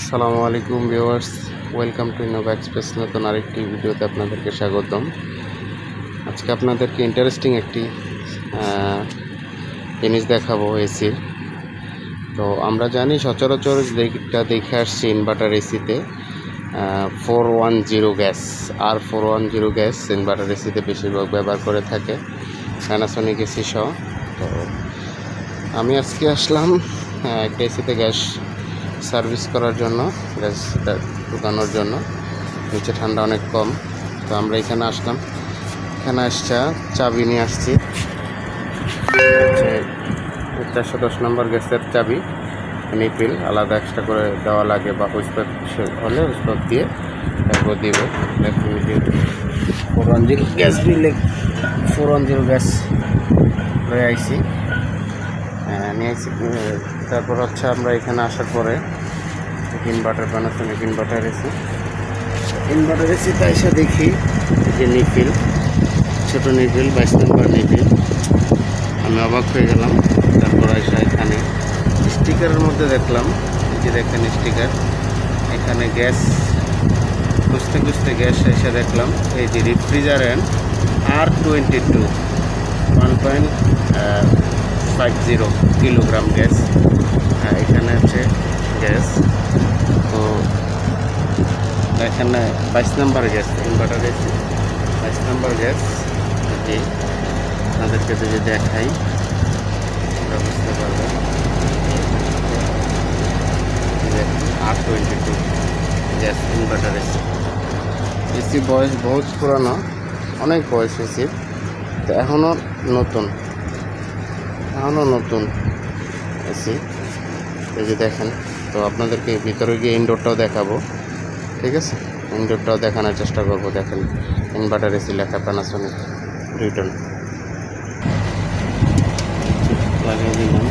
আসসালামু আলাইকুম viewers, welcome to Innova express. নতুন আরেকটি ভিডিওতে আপনাদেরকে স্বাগতম। আজকে আপনাদেরকে ইন্টারেস্টিং একটি জিনিস দেখাবো এসির। তো আমরা জানি সচরাচর যেটা দেখে আসছি ইনভার্টার এসিতে 410 গ্যাস, R410 গ্যাস ইনভার্টার এসিতে বেশিরভাগ ব্যবহার করে থাকে, প্যানাসোনিক এসি সহ। তো আমি আজকে আসলাম একটা এসিতে গ্যাস সার্ভিস করার জন্য, গ্যাস ঢুকানোর জন্য। নিচে ঠান্ডা অনেক কম, তো আমরা এখানে আসলাম। এখানে আসছে চাবি নিয়ে আসছি, 410 নম্বর গ্যাসের চাবি, নিপিল আলাদা এক্সট্রা করে দেওয়া লাগে, বা হুইসপার হলে হুইসপার দিয়ে তারপর দিব। দেখুন যে 410 গ্যাস বিলে 410 গ্যাস হয়ে আইসি নিয়ে আসছি। তারপর হচ্ছে আমরা এখানে আসার পরে ইনভার্টার, প্যানাসোনিক ইনভার্টার এসিতে এসে দেখি যে নিপিল, ছোটো নিপিল, 22 নম্বর নিপিল। আমি অবাক হয়ে গেলাম। তারপর এসে এখানে স্টিকারের মধ্যে দেখলাম, যে দেখেন স্টিকার, এখানে গ্যাস খুঁজতে খুঁজতে গ্যাস এসে দেখলাম এই যে রেফ্রিজারেন্ট R22 1.50 কিলোগ্রাম গ্যাস। হ্যাঁ, এখানে আছে গ্যাস। তো এখানে 22 নম্বর গ্যাস ইনভার্টার এসি, 22 নম্বর গ্যাস। যে আপনাদেরকে যদি দেখাই বুঝতে পারবেন, R22 গ্যাস ইনভার্টার এসি। বয়স বহুত পুরানো, অনেক বয়স এসির, তো এখনও নতুন এসি। এই যে দেখেন। তো আপনাদেরকে ভিতরে গিয়ে ইনডোরটাও দেখাবো, ঠিক আছে? ইনডোরটাও দেখানোর চেষ্টা করবো। দেখেন ইনভার্টার এসি লেখা, প্যানাসোনিক রিটার্ন লাগিয়ে দিলাম।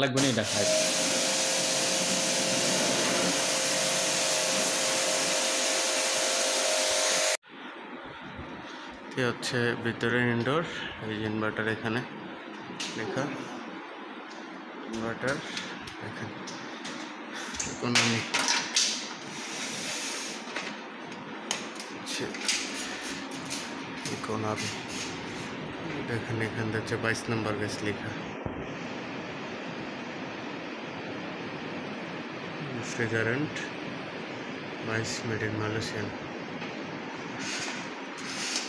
লাগবে না দেখায়। হচ্ছে ভিতরে ইনডোর। এই যে ইনভার্টার এখানে লেখা, ইনভার্টার দেখেন, ইকোনমি দেখেন। এখানে হচ্ছে 22 নম্বর গ্যাস লেখা। Refrigerant 22 made in Malaysian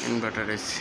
inverter AC.